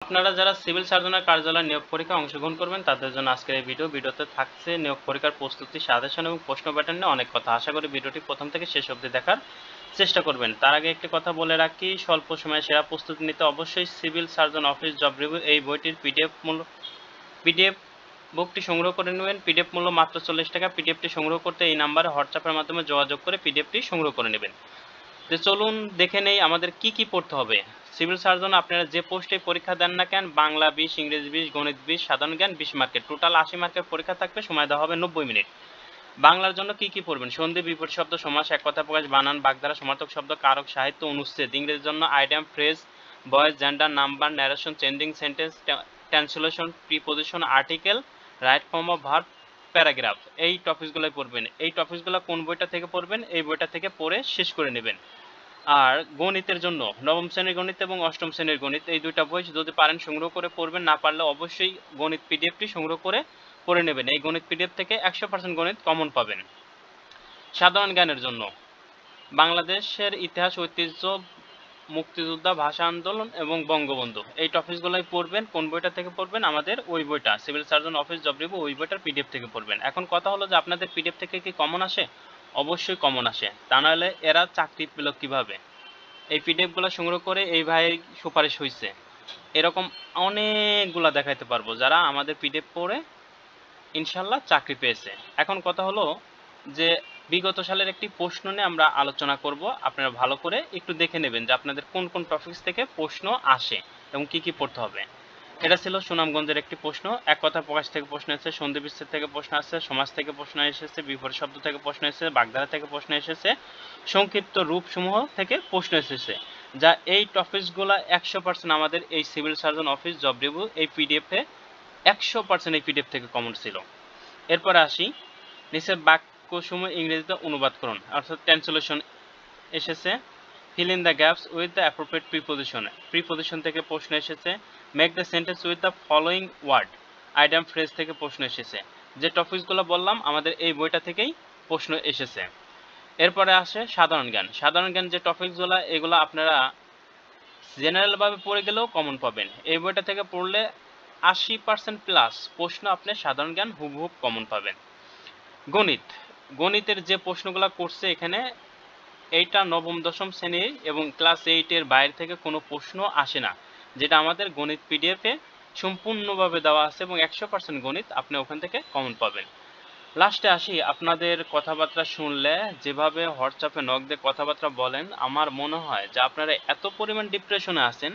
আপনারা যারা সিভিল সার্জনের কার্যালয়ে নিয়োগ পরীক্ষায় অংশগ্রহণ করবেন তাদের জন্য আজকের এই ভিডিওতে থাকছে নিয়োগ পরীক্ষার প্রস্তুতি, সাজেশন এবং প্রশ্ন প্যাটার্ন নিয়ে অনেক কথা। আশা করি ভিডিওটি প্রথম থেকে শেষ অবধি দেখার চেষ্টা করবেন। তার আগে একটি কথা বলে রাখি, স্বল্প সময়ে সেরা প্রস্তুতি নিতে অবশ্যই civil surgeon office job review এই বইটির পিডিএফ বুকটি সংগ্রহ করে নেবেন। পিডিএফ মূল্য মাত্র 40 টাকা। পিডিএফটি সংগ্রহ করতে এই নাম্বারে হোয়াটসঅ্যাপের মাধ্যমে যোগাযোগ করে পিডিএফটি সংগ্রহ করে নেবেন। তো চলুন দেখে নেই আমাদের কি পড়তে হবে। সিভিল সার্জন আপনারা যে পোস্টে পরীক্ষা দেন না কেন, বাংলা 20, ইংরেজি 20, গণিত 20, সাধারণ জ্ঞান 20 মার্কের, টোটাল 80 মার্কের পরীক্ষা থাকবে। সময় দেওয়া হবে 90 মিনিট। বাংলার জন্য কি পড়বেন? সন্ধি, বিপরীত শব্দ, সমাস, এক কথা প্রকাশ, বানান, বাগধারা, সমার্থক শব্দ, কারক, সাহিত্য, অনুচ্ছেদ। ইংরেজির জন্য idiom, phrase, voice, gender, number, narration, changing sentence, translation, preposition, article, right form of verb, paragraph. এই টপিকসগুলোই পড়বেন। এই টপিকসগুলো কোন বইটা থেকে পড়বেন? এই বইটা থেকে পড়ে শেষ করে নেবেন। আর গণিতের জন্য নবম শ্রেণীর গণিত এবং অষ্টম শ্রেণীর গণিত, এই দুইটা বই যদি পারেন সংগ্রহ করে পড়বেন, না পারলে অবশ্যই গণিত পিডিএফটি সংগ্রহ করে পড়ে নেবেন। এই গণিত পিডিএফ থেকে 100% গণিত কমন পাবেন। সাধারণ জ্ঞানের জন্য বাংলাদেশের ইতিহাস, ঐতিহ্য, মুক্তিযোদ্ধা, ভাষা আন্দোলন এবং বঙ্গবন্ধু, এই টপিকসগুলোই পড়বেন। কোন বইটা থেকে পড়বেন? আমাদের ওই বইটা, civil surgeon office job review, ওই বইটার পিডিএফ থেকে পড়বেন। এখন কথা হলো যে আপনাদের পিডিএফ থেকে কি কমন আসে? অবশ্যই কমন আসে, তা নাহলে এরা চাকরি পেল কিভাবে? এই পিডিএফগুলো সংগ্রহ করে এই ভাইয়ের সুপারিশ হয়েছে, এরকম অনেকগুলা দেখাইতে পারবো যারা আমাদের পিডিএফ পড়ে ইনশাল্লাহ চাকরি পেয়েছে। এখন কথা হলো যে বিগত সালের একটি প্রশ্ন নিয়ে আমরা আলোচনা করব। আপনারা ভালো করে একটু দেখে নেবেন যে আপনাদের কোন কোন টপিকস থেকে প্রশ্ন আসে এবং কি পড়তে হবে। এটা ছিল সুনামগঞ্জের একটি প্রশ্ন। এক কথা প্রকাশ থেকে প্রশ্ন এসেছে, সন্ধি বিচ্ছেদ থেকে প্রশ্ন আসছে, সমাজ থেকে প্রশ্ন এসেছে, বিপরীত শব্দ থেকে প্রশ্ন এসেছে, বাগধারা থেকে প্রশ্ন এসেছে, সংক্ষিপ্ত রূপসমূহ থেকে প্রশ্ন এসেছে। যা এই টপিকসগুলো 100% আমাদের এই civil surgeon office job review এই পিডিএফে 100% এই পিডিএফ থেকে কমন ছিল। এরপরে আসি, নিচের বাক্যসমূহ ইংরেজিতে অনুবাদ করুন, অর্থাৎ ট্রান্সলেশন এসেছে। Fill in the gaps with the appropriate preposition, preposition থেকে প্রশ্ন এসেছে। Make the sentence with the following word, idiom phrase থেকে প্রশ্ন এসেছে। যে টপিকসগুলো বললাম আমাদের এই বইটা থেকেই প্রশ্ন এসেছে। এরপরে আসে সাধারণ জ্ঞান। সাধারণ জ্ঞান যে টপিকসগুলো, এগুলো আপনারা জেনারেলভাবে পড়ে গেলেও কমন পাবেন। এই বইটা থেকে পড়লে 80% প্লাস প্রশ্ন আপনি সাধারণ জ্ঞান হুবহু কমন পাবেন। গণিত, গণিতের যে প্রশ্নগুলো করছে এখানে, এইটা নবম দশম শ্রেণীর এবং ক্লাস 8-এর বাইরে থেকে কোনো প্রশ্ন আসে না, যেটা আমাদের গণিত পিডিএফে সম্পূর্ণভাবে দেওয়া আছে এবং 100% গণিত আপনি ওখান থেকে কমন পাবেন। লাস্টে আসি, আপনাদের কথাবার্তা শুনলে, যেভাবে হোয়াটসঅ্যাপে নক দিয়ে কথাবার্তা বলেন, আমার মনে হয় যে আপনারা এত পরিমাণ ডিপ্রেশনে আছেন